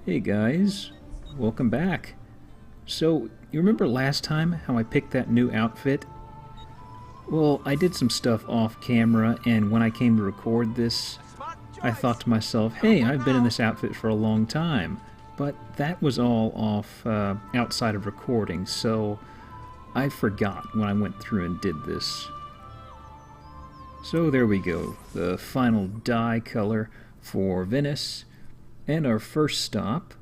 Hey guys, welcome back. So, you remember last time how I picked that new outfit? Well, I did some stuff off camera, and when I came to record this, I thought to myself, hey, I've been in this outfit for a long time. But that was all off outside of recording, so I forgot when I went through and did this. So there we go, the final dye color for Venice. And our first stop,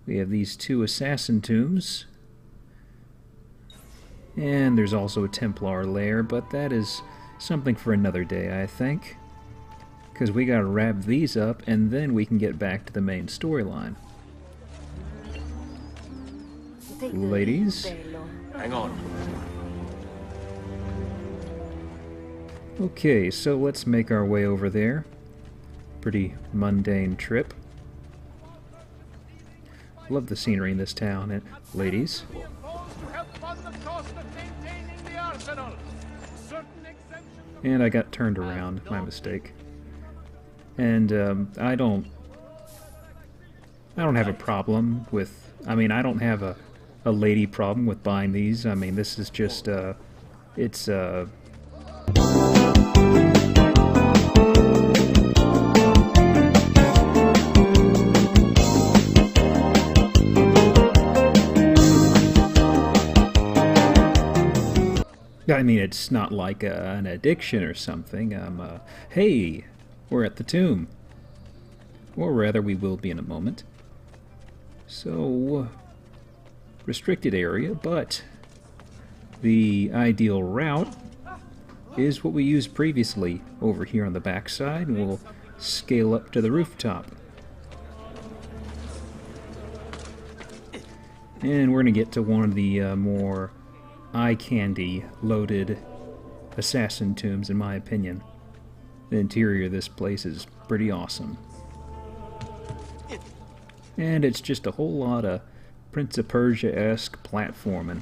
we have these two Assassin tombs. And there's also a Templar Lair, but that is something for another day, I think. Because we gotta wrap these up, and then we can get back to the main storyline. Ladies? Hang on. Okay, so let's make our way over there. Pretty mundane trip. Love the scenery in this town, and ladies. And I got turned around, my mistake. And I don't have a problem with, I don't have a lady problem with buying these. This is just it's it's not like an addiction or something. Hey, we're at the tomb. Or rather, we will be in a moment. So, restricted area, but the ideal route is what we used previously over here on the backside, and we'll scale up to the rooftop. And we're going to get to one of the more eye candy loaded assassin tombs, in my opinion. The interior of this place is pretty awesome. And it's just a whole lot of Prince of Persia-esque platforming.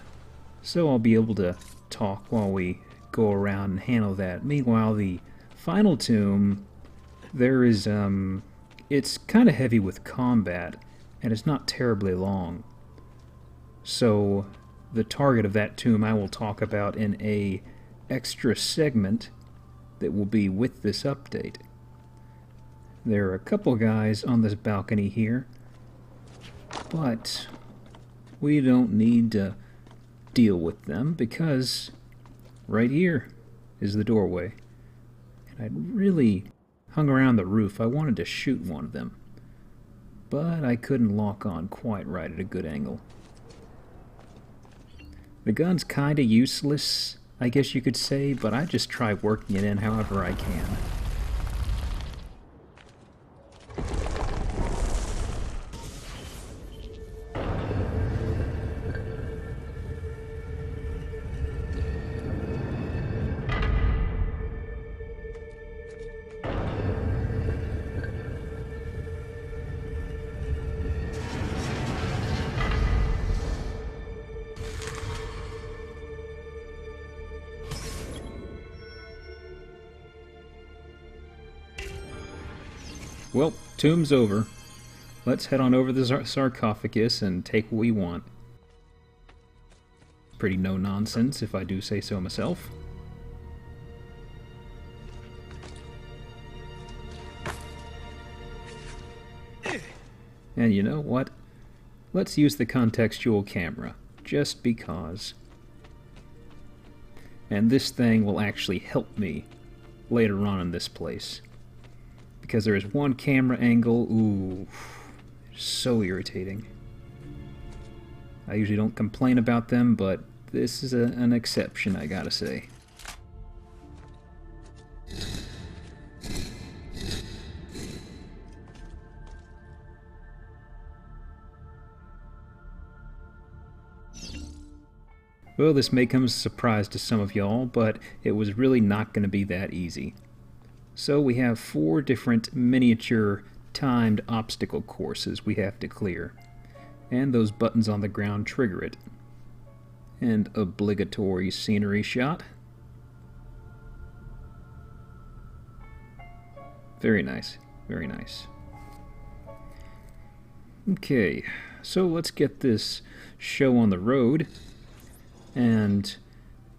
So I'll be able to talk while we go around and handle that. Meanwhile, the final tomb, there is, it's kind of heavy with combat, and it's not terribly long. So the target of that tomb I will talk about in a extra segment that will be with this update. There are a couple guys on this balcony here, but we don't need to deal with them because right here is the doorway. And I'd really hung around the roof. I wanted to shoot one of them, but I couldn't lock on quite right at a good angle. The gun's kinda useless, I guess you could say, but I just try working it in however I can. Well, tomb's over. Let's head on over to the sarcophagus and take what we want. Pretty no-nonsense, if I do say so myself. And you know what? Let's use the contextual camera, just because. And this thing will actually help me later on in this place. Because there is one camera angle, ooh, so irritating. I usually don't complain about them, but this is an exception, I gotta say. Well, this may come as a surprise to some of y'all, but it was really not going to be that easy. So we have 4 different miniature timed obstacle courses we have to clear. And those buttons on the ground trigger it. And obligatory scenery shot. Very nice, very nice. Okay, so let's get this show on the road, and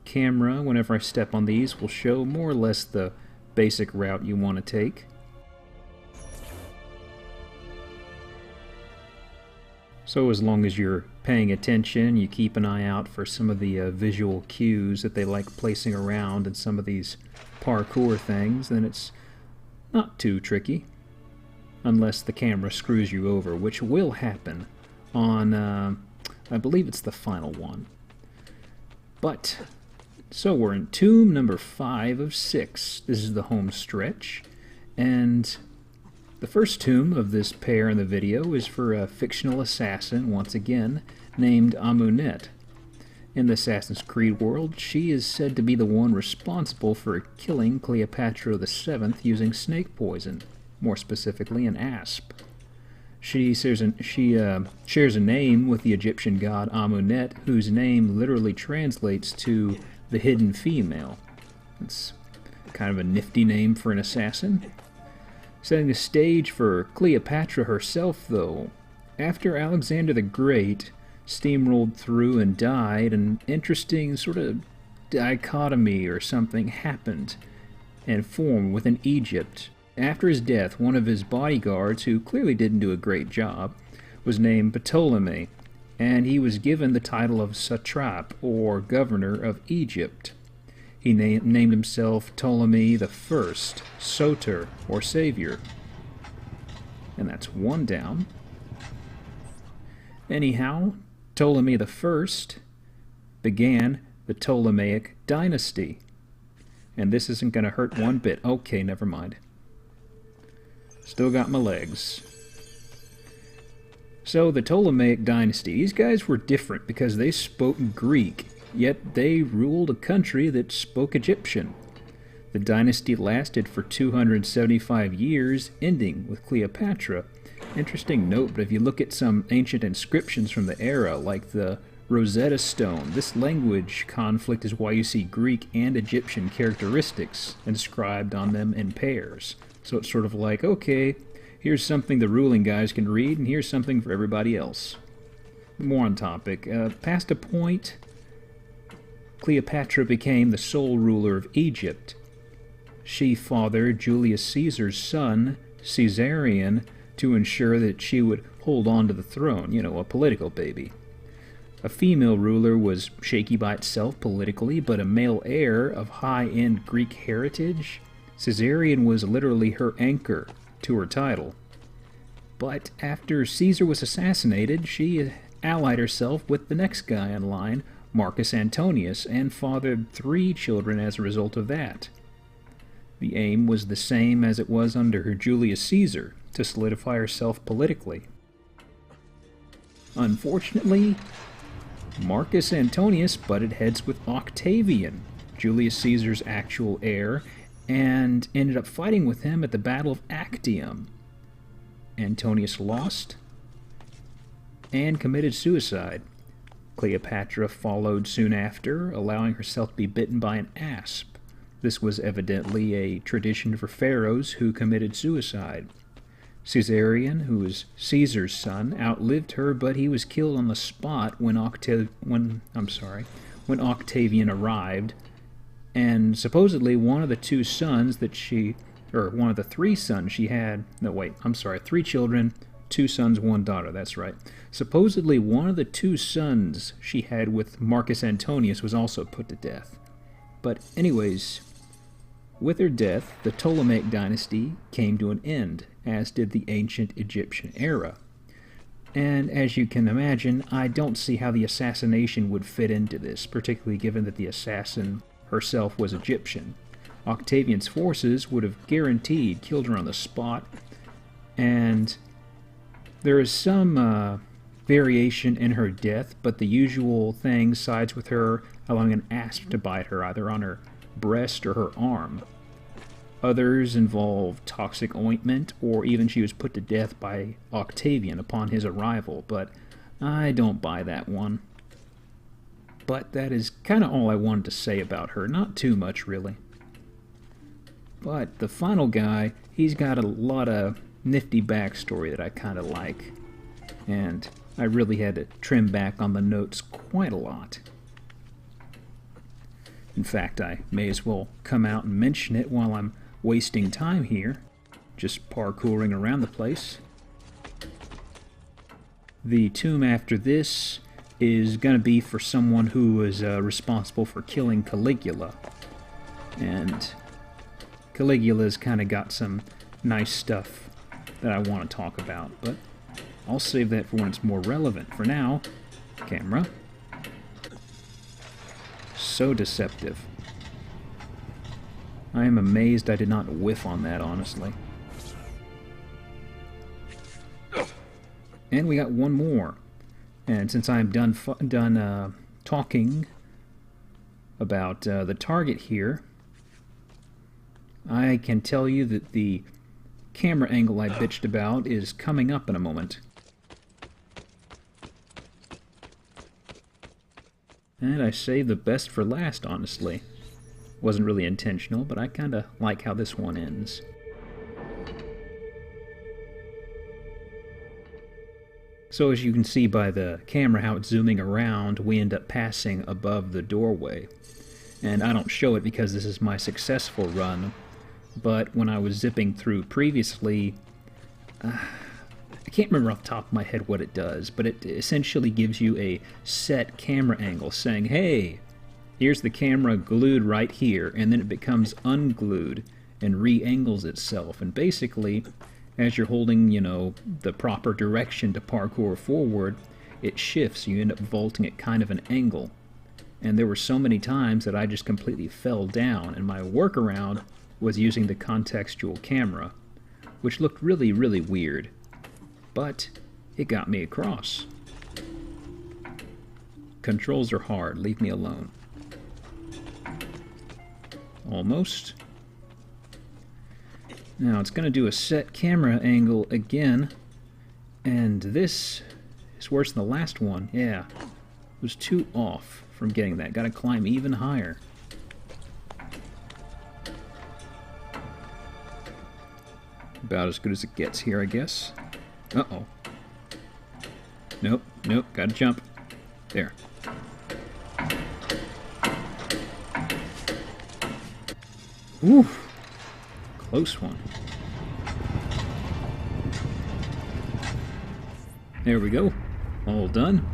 camera, whenever I step on these, will show more or less the basic route you want to take. So as long as you're paying attention, you keep an eye out for some of the visual cues that they like placing around in some of these parkour things, then it's not too tricky. Unless the camera screws you over, which will happen on, I believe it's the final one. But, so we're in tomb number 5 of 6. This is the home stretch, and the first tomb of this pair in the video is for a fictional assassin, once again, named Amunet. In the Assassin's Creed world, she is said to be the one responsible for killing Cleopatra VII using snake poison. More specifically, an asp. She shares a name with the Egyptian god Amunet, whose name literally translates to the hidden female. It's kind of a nifty name for an assassin. Setting the stage for Cleopatra herself, though. After Alexander the Great steamrolled through and died, an interesting sort of dichotomy or something happened and formed within Egypt. After his death, one of his bodyguards, who clearly didn't do a great job, was named Ptolemy, and he was given the title of satrap, or governor of Egypt. He named himself Ptolemy the First, Soter, or Savior. And that's one down. Anyhow, Ptolemy the First began the Ptolemaic dynasty. And this isn't going to hurt one bit. Okay, never mind. Still got my legs. So the Ptolemaic dynasty, these guys were different because they spoke Greek, yet they ruled a country that spoke Egyptian. The dynasty lasted for 275 years, ending with Cleopatra. Interesting note, but if you look at some ancient inscriptions from the era, like the Rosetta Stone, this language conflict is why you see Greek and Egyptian characteristics inscribed on them in pairs. So it's sort of like, okay, here's something the ruling guys can read, and here's something for everybody else. More on topic. Past a point, Cleopatra became the sole ruler of Egypt. She fathered Julius Caesar's son, Caesarion, to ensure that she would hold on to the throne, you know, a political baby. A female ruler was shaky by itself politically, but a male heir of high-end Greek heritage, Caesarion was literally her anchor to her title. But after Caesar was assassinated, she allied herself with the next guy in line, Marcus Antonius, and fathered 3 children as a result of that. The aim was the same as it was under her Julius Caesar, to solidify herself politically. Unfortunately, Marcus Antonius butted heads with Octavian, Julius Caesar's actual heir, and ended up fighting with him at the Battle of Actium. Antonius lost and committed suicide. Cleopatra followed soon after, allowing herself to be bitten by an asp. This was evidently a tradition for pharaohs who committed suicide. Caesarion, who was Caesar's son, outlived her, but he was killed on the spot when Octavian arrived. And supposedly one of the 3 sons she had, 3 children, 2 sons, 1 daughter, that's right. Supposedly one of the 2 sons she had with Marcus Antonius was also put to death. But anyways, with her death, the Ptolemaic dynasty came to an end, as did the ancient Egyptian era. And as you can imagine, I don't see how the assassination would fit into this, particularly given that the assassin herself was Egyptian. Octavian's forces would have guaranteed killed her on the spot, and there is some variation in her death, but the usual thing sides with her allowing an asp to bite her either on her breast or her arm. Others involve toxic ointment, or even she was put to death by Octavian upon his arrival, but I don't buy that one. But that is kind of all I wanted to say about her. Not too much, really. But the final guy, he's got a lot of nifty backstory that I kind of like. and I really had to trim back on the notes quite a lot. In fact, I may as well come out and mention it while I'm wasting time here, just parkouring around the place. The tomb after this is going to be for someone who was responsible for killing Caligula. And Caligula's kind of got some nice stuff that I want to talk about, but I'll save that for when it's more relevant. For now, camera. So deceptive. I am amazed I did not whiff on that, honestly. And we got one more. And since I'm done talking about the target here, I can tell you that the camera angle I bitched about is coming up in a moment. And I saved the best for last, honestly. Wasn't really intentional, but I kinda like how this one ends. So as you can see by the camera how it's zooming around, we end up passing above the doorway. And I don't show it because this is my successful run, but when I was zipping through previously, I can't remember off the top of my head what it does, but it essentially gives you a set camera angle saying, hey, here's the camera glued right here, and then it becomes unglued and re-angles itself. And basically, as you're holding, you know, the proper direction to parkour forward, it shifts. You end up vaulting at kind of an angle. And there were so many times that I just completely fell down, and my workaround was using the contextual camera, which looked really, really weird. But it got me across. Controls are hard, leave me alone. Almost. Now it's going to do a set camera angle again, and this is worse than the last one. Yeah, it was too off from getting that. Got to climb even higher. About as good as it gets here, I guess. Uh-oh. Nope, nope, gotta jump. There. Oof. Close one. There we go. All done.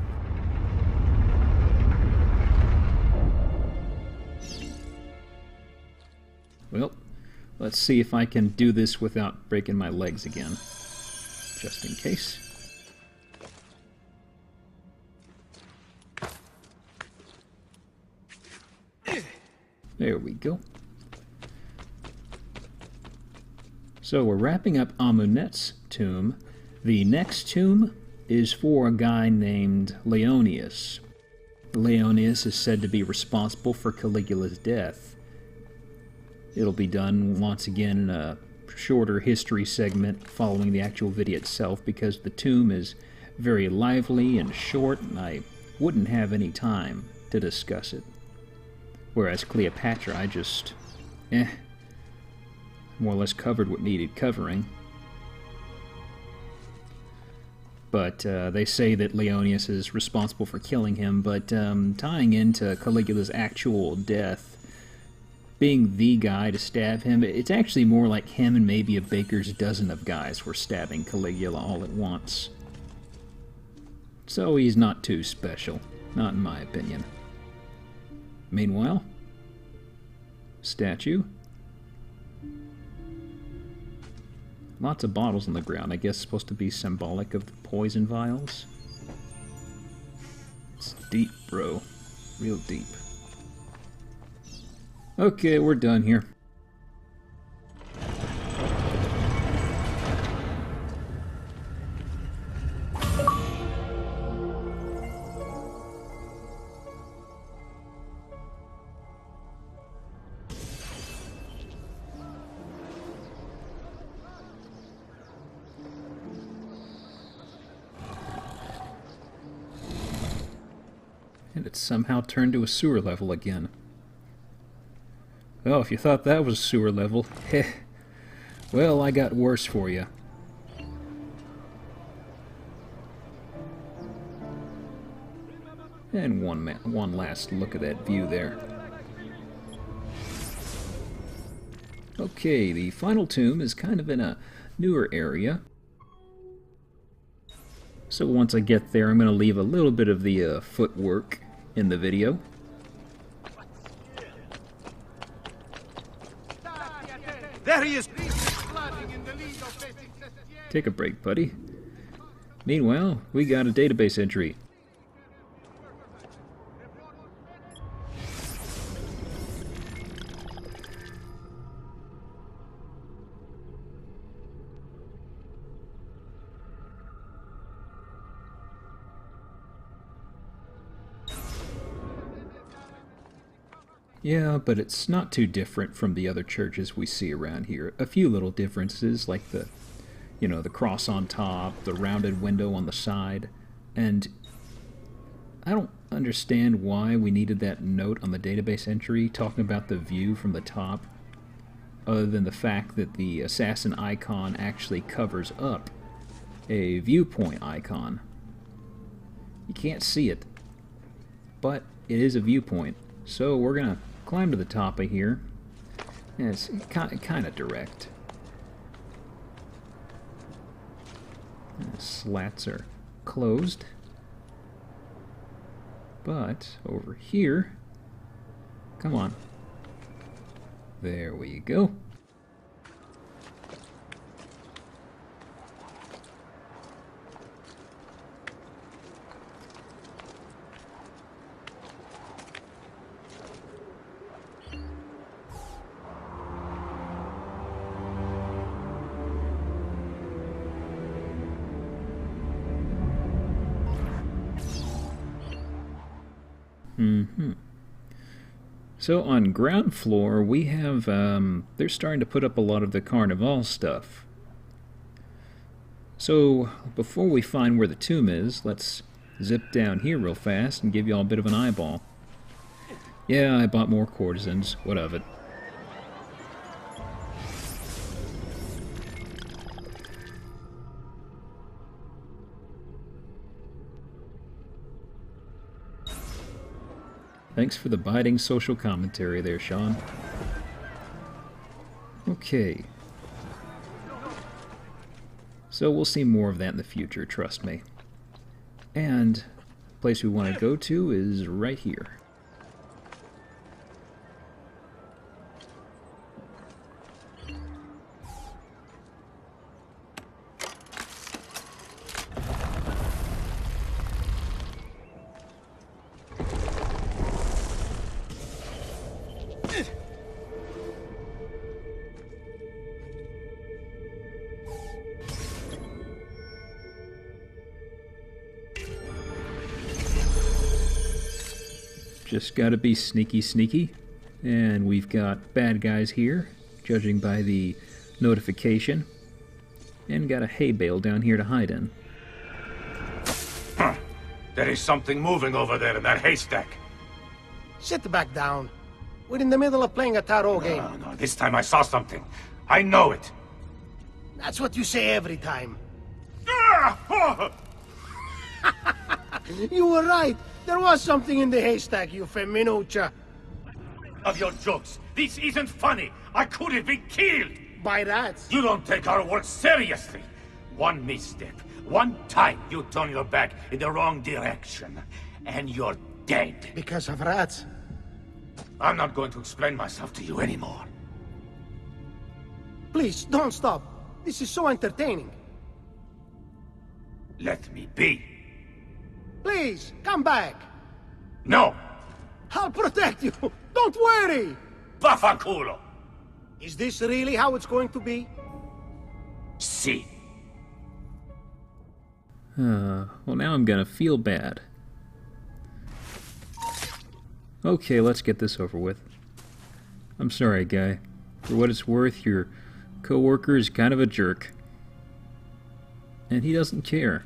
Well, let's see if I can do this without breaking my legs again. Just in case. There we go. So we're wrapping up Amunet's tomb. The next tomb is for a guy named Leonius. Leonius is said to be responsible for Caligula's death. It'll be done once again in a shorter history segment following the actual video itself, because the tomb is very lively and short and I wouldn't have any time to discuss it. Whereas Cleopatra, I just, more or less covered what needed covering. But they say that Leonius is responsible for killing him, but tying into Caligula's actual death, being the guy to stab him, it's actually more like him and maybe a baker's dozen of guys were stabbing Caligula all at once. So he's not too special, not in my opinion. Meanwhile, statue. Lots of bottles on the ground, I guess supposed to be symbolic of the poison vials. It's deep, bro. Real deep. Okay, we're done here. And it's somehow turned to a sewer level again. Well, if you thought that was a sewer level, heh. Well, I got worse for you. And one last look at that view there. Okay, the final tomb is kind of in a newer area. So once I get there, I'm going to leave a little bit of the footwork in the video. There he is! Take a break, buddy. Meanwhile, we got a database entry. Yeah, but it's not too different from the other churches we see around here. A few little differences, like the cross on top, the rounded window on the side, and I don't understand why we needed that note on the database entry talking about the view from the top, other than the fact that the Assassin icon actually covers up a viewpoint icon. You can't see it, but it is a viewpoint, so we're gonna climb to the top of here. And it's kind of direct. The slats are closed, but over here, come on, there we go. So on ground floor, we have, they're starting to put up a lot of the Carnival stuff. So before we find where the tomb is, let's zip down here real fast and give you all a bit of an eyeball. Yeah, I bought more courtesans. What of it? Thanks for the biting social commentary there, Sean. Okay. So we'll see more of that in the future, trust me. And the place we want to go to is right here. Just gotta be sneaky. And we've got bad guys here, judging by the notification. And got a hay bale down here to hide in. Huh. There is something moving over there in that haystack. Sit back down. We're in the middle of playing a tarot game. No, this time I saw something. I know it. That's what you say every time. You were right. There was something in the haystack, you feminuccia. Of your jokes. This isn't funny. I could have been killed. By rats. You don't take our work seriously. One misstep, one time you turn your back in the wrong direction, and you're dead. Because of rats. I'm not going to explain myself to you anymore. Please, don't stop. This is so entertaining. Let me be. Please, come back. No. I'll protect you. Don't worry. Vaffanculo. Is this really how it's going to be? Si. Well, now I'm gonna feel bad. Okay, let's get this over with. I'm sorry, guy. For what it's worth, your coworker is kind of a jerk. And he doesn't care.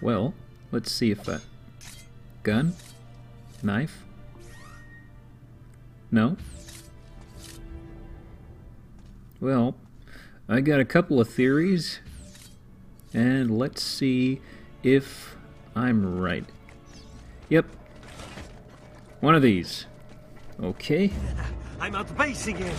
Well, let's see if that... Gun? Knife? No? Well, I got a couple of theories, and let's see if I'm right. Yep, One of these. Okay. I'm at base again.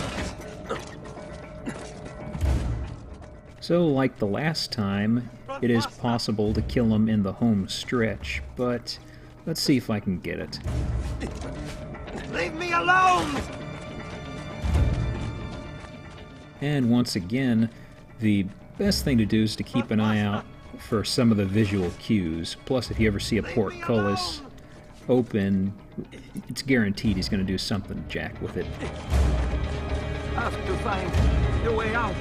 So, like the last time, it is possible to kill him in the home stretch, but let's see if I can get it. Leave me alone! And once again, the best thing to do is to keep an eye out for some of the visual cues. Plus, if you ever see a portcullis open, it's guaranteed he's going to do something jack with it. Have to find the way out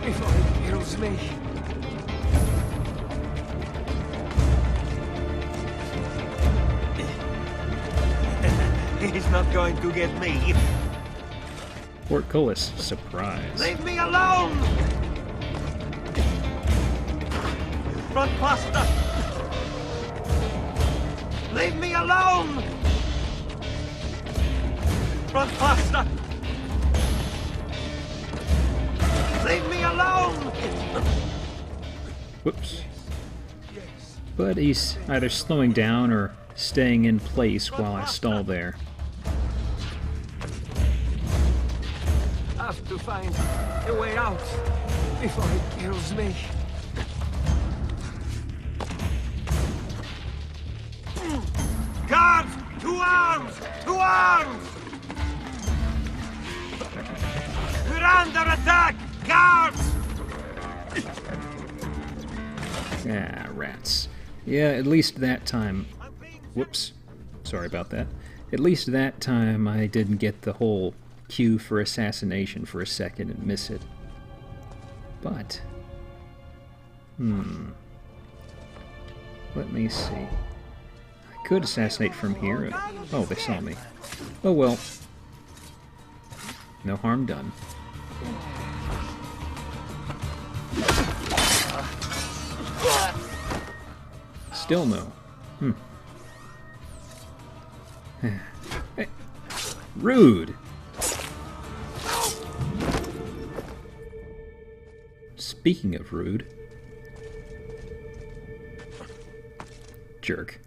before it kills me. He's not going to get me. Portcullis, surprise. Leave me alone! Run faster! Leave me alone! Run faster! Leave me alone! Whoops. But he's either slowing down or staying in place while I stall there. Have to find a way out before it kills me. Guards! 2 arms! 2 arms! We're under attack! Guards! Ah, rats. Yeah, at least that time... Whoops. Sorry about that. At least that time I didn't get the whole cue for assassination for a second and miss it. But... Let me see. I could assassinate from here. Oh, they saw me. Oh well. No harm done. Still no. Hey. Rude! Speaking of rude... Jerk.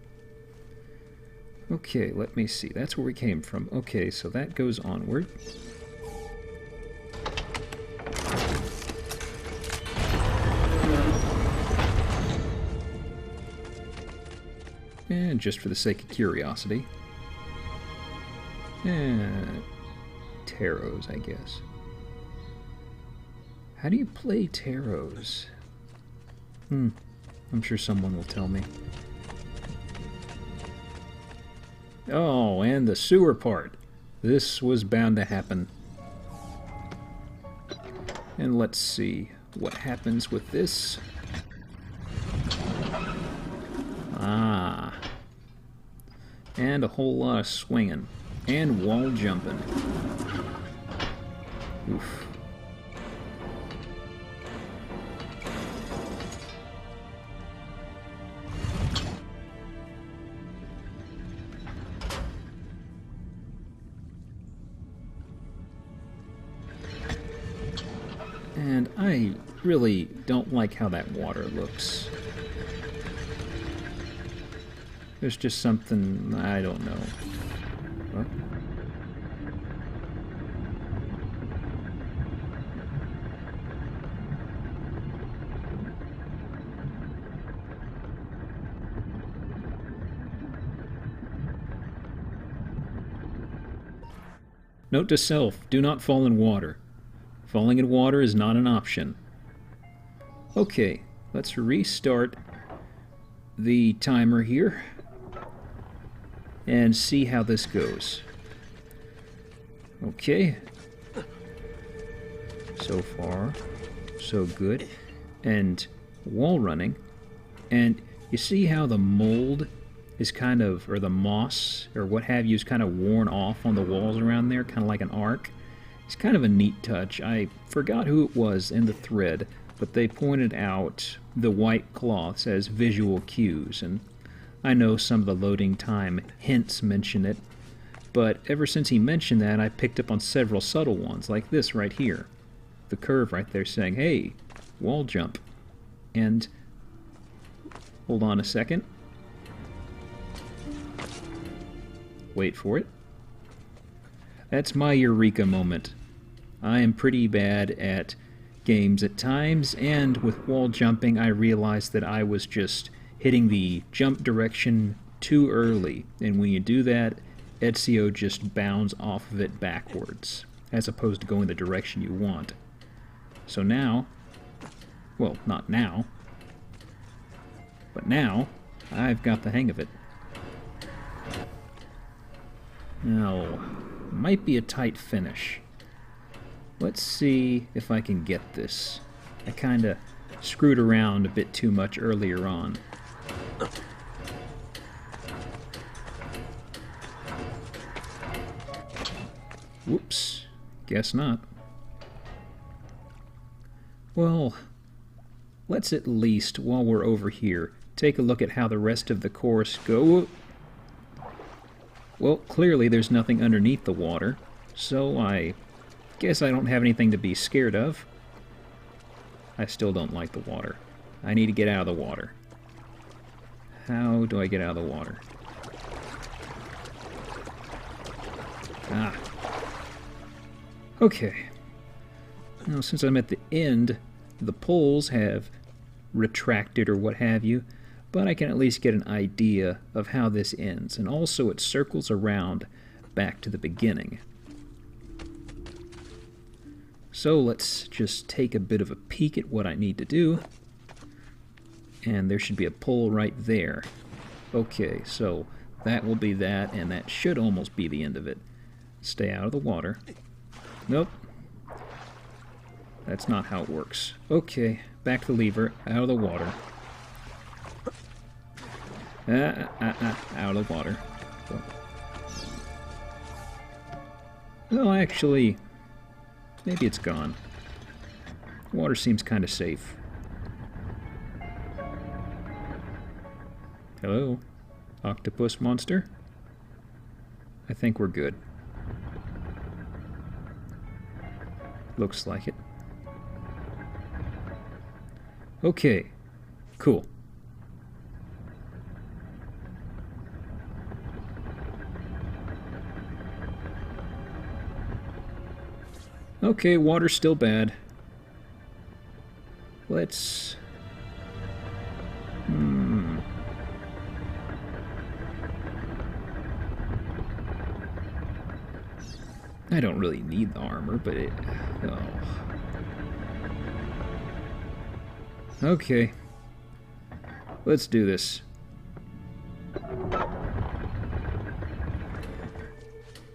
Okay, let me see. That's where we came from. Okay, so that goes onward. And just for the sake of curiosity. Tarots, I guess. How do you play tarots? I'm sure someone will tell me. Oh, and the sewer part. This was bound to happen. And let's see what happens with this. Ah. And a whole lot of swinging. And wall jumping. Oof. And I really don't like how that water looks. There's just something, I don't know. Huh? Note to self, do not fall in water. Falling in water is not an option. Okay, let's restart the timer here and see how this goes. Okay. So far, so good. And wall running. And you see how the mold is kind of, or the moss, or what have you, is kind of worn off on the walls around there, kind of like an arc. It's kind of a neat touch. I forgot who it was in the thread, but they pointed out the white cloths as visual cues, and I know some of the loading time hints mention it, but ever since he mentioned that, I picked up on several subtle ones, like this right here. The curve right there saying, hey, wall jump. And, hold on a second. Wait for it. That's my eureka moment. I am pretty bad at games at times, and with wall jumping I realized that I was just hitting the jump direction too early, and when you do that, Ezio just bounds off of it backwards, as opposed to going the direction you want. So now, well, not now, but now I've got the hang of it. Now, might be a tight finish. Let's see if I can get this. I kinda screwed around a bit too much earlier on. Whoops. Guess not. Well, let's at least, while we're over here, take a look at how the rest of the course go. Well, clearly there's nothing underneath the water, so I guess I don't have anything to be scared of. I still don't like the water. I need to get out of the water. How do I get out of the water? Ah. Okay. Now, since I'm at the end, the poles have retracted or what have you, but I can at least get an idea of how this ends. And also it circles around back to the beginning. So let's just take a bit of a peek at what I need to do. And there should be a pole right there. Okay, so that will be that, and that should almost be the end of it. Stay out of the water. Nope. That's not how it works. Okay, back the lever, out of the water. Out of the water. Oh, actually, maybe it's gone. Water seems kind of safe. Hello? Octopus monster? I think we're good. Looks like it. Okay, cool. Okay, water's still bad. Let's... I don't really need the armor, but it... Oh. Okay. Let's do this.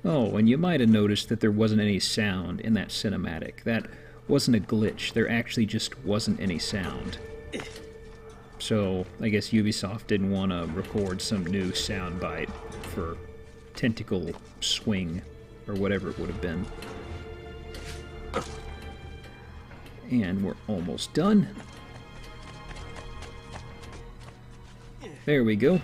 Oh, and you might have noticed that there wasn't any sound in that cinematic. That wasn't a glitch. There actually just wasn't any sound. So, I guess Ubisoft didn't want to record some new soundbite for Tentacle Swing, or whatever it would have been. And we're almost done. There we go.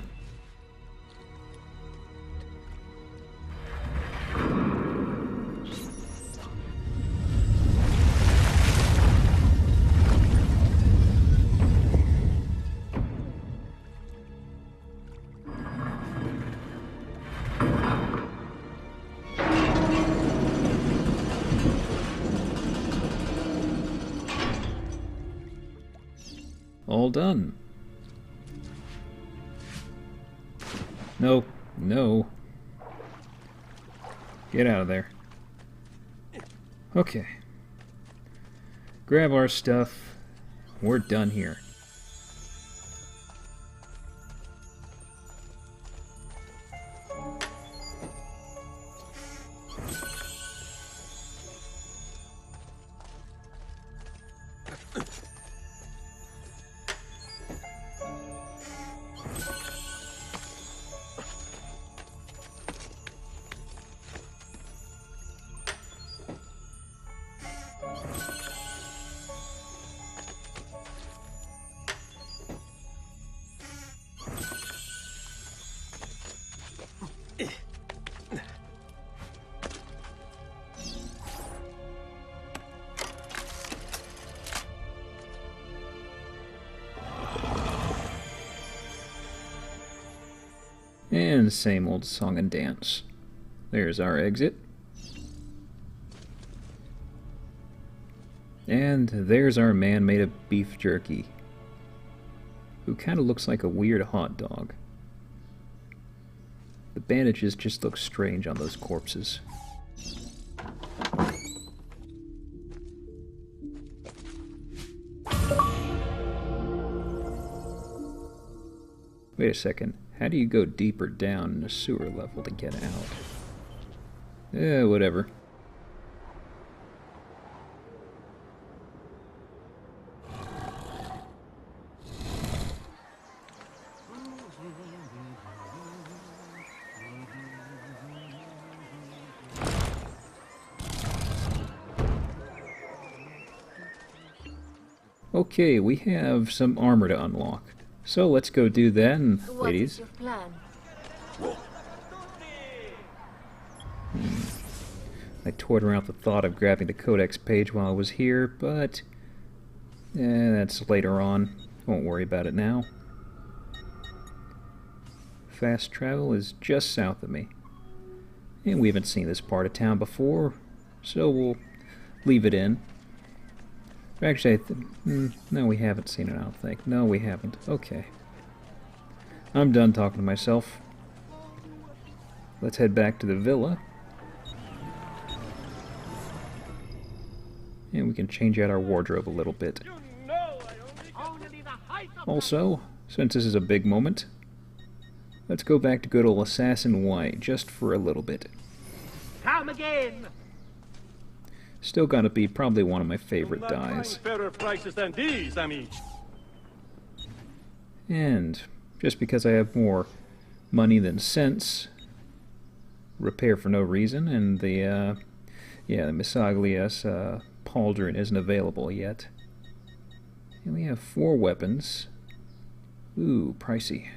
All done. No, no. Get out of there. Okay. Grab our stuff. We're done here. And same old song and dance. There's our exit. And there's our man made of beef jerky, who kind of looks like a weird hot dog. The bandages just look strange on those corpses. Wait a second, how do you go deeper down in a sewer level to get out? Whatever. Okay, we have some armor to unlock. So let's go do that, and ladies. What is your plan? I toyed around with the thought of grabbing the codex page while I was here, but that's later on. Won't worry about it now. Fast travel is just south of me. And we haven't seen this part of town before, so we'll leave it in. Actually, no, we haven't seen it, I don't think. No, we haven't. Okay. I'm done talking to myself. Let's head back to the villa. And we can change out our wardrobe a little bit. Also, since this is a big moment, let's go back to good old Assassin White, just for a little bit. Come again! Still gotta be probably one of my favorite dyes. Fairer prices than these, amici. And just because I have more money than sense, repair for no reason, and the Misaglia's pauldron isn't available yet. And we have 4 weapons. Ooh, pricey.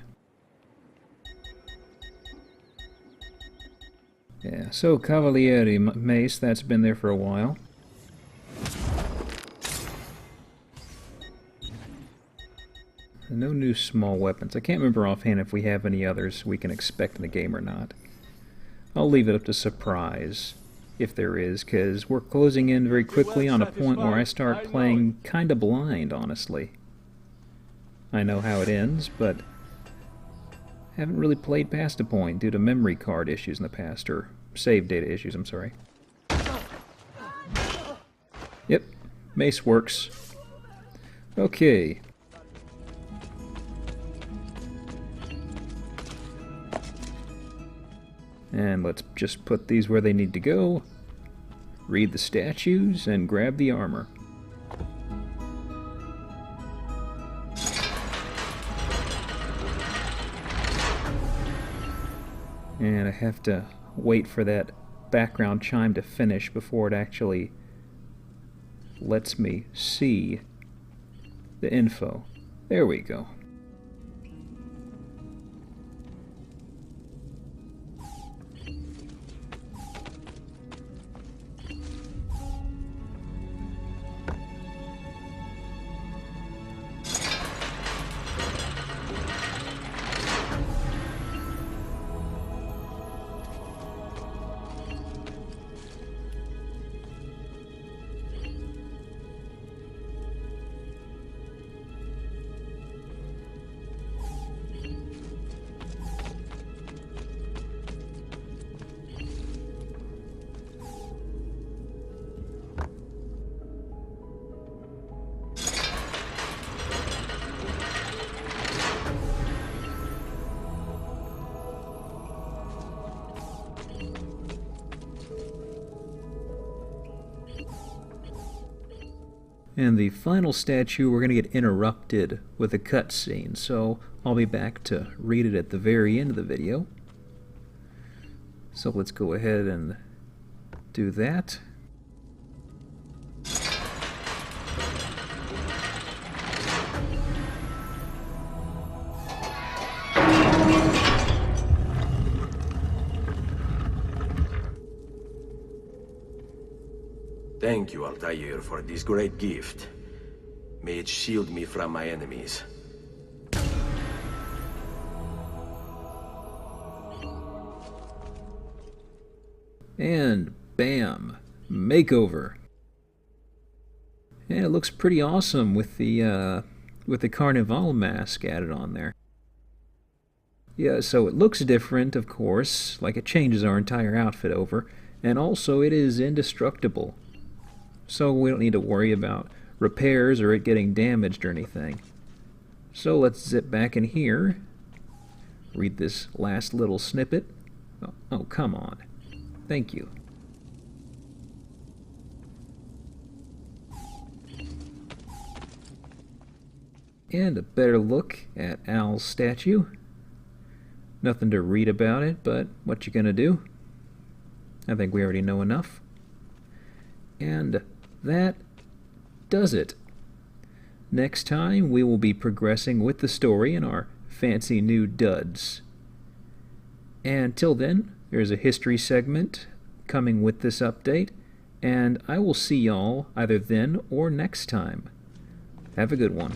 Yeah, so Cavalieri mace, that's been there for a while. And no new small weapons. I can't remember offhand if we have any others we can expect in the game or not. I'll leave it up to surprise, if there is, because we're closing in very quickly on a point where I start playing kinda blind, honestly. I know how it ends, but haven't really played past a point due to memory card issues in the past, or save data issues, I'm sorry. Yep, mace works. Okay. And let's just put these where they need to go, read the statues, and grab the armor. And I have to wait for that background chime to finish before it actually lets me see the info. There we go. And the final statue, we're going to get interrupted with a cutscene, so I'll be back to read it at the very end of the video. So let's go ahead and do that. Thank you, Altair, for this great gift. May it shield me from my enemies. And bam, makeover. And it looks pretty awesome with the Carnival mask added on there. Yeah, so it looks different, of course, like it changes our entire outfit over, and also it is indestructible. So we don't need to worry about repairs or it getting damaged or anything. So let's zip back in here, read this last little snippet. Oh, come on. Thank you. And a better look at Al's statue. Nothing to read about it, but what you gonna do? I think we already know enough. And that does it. Next time we will be progressing with the story in our fancy new duds. And till then, there's a history segment coming with this update, and I will see y'all either then or next time. Have a good one.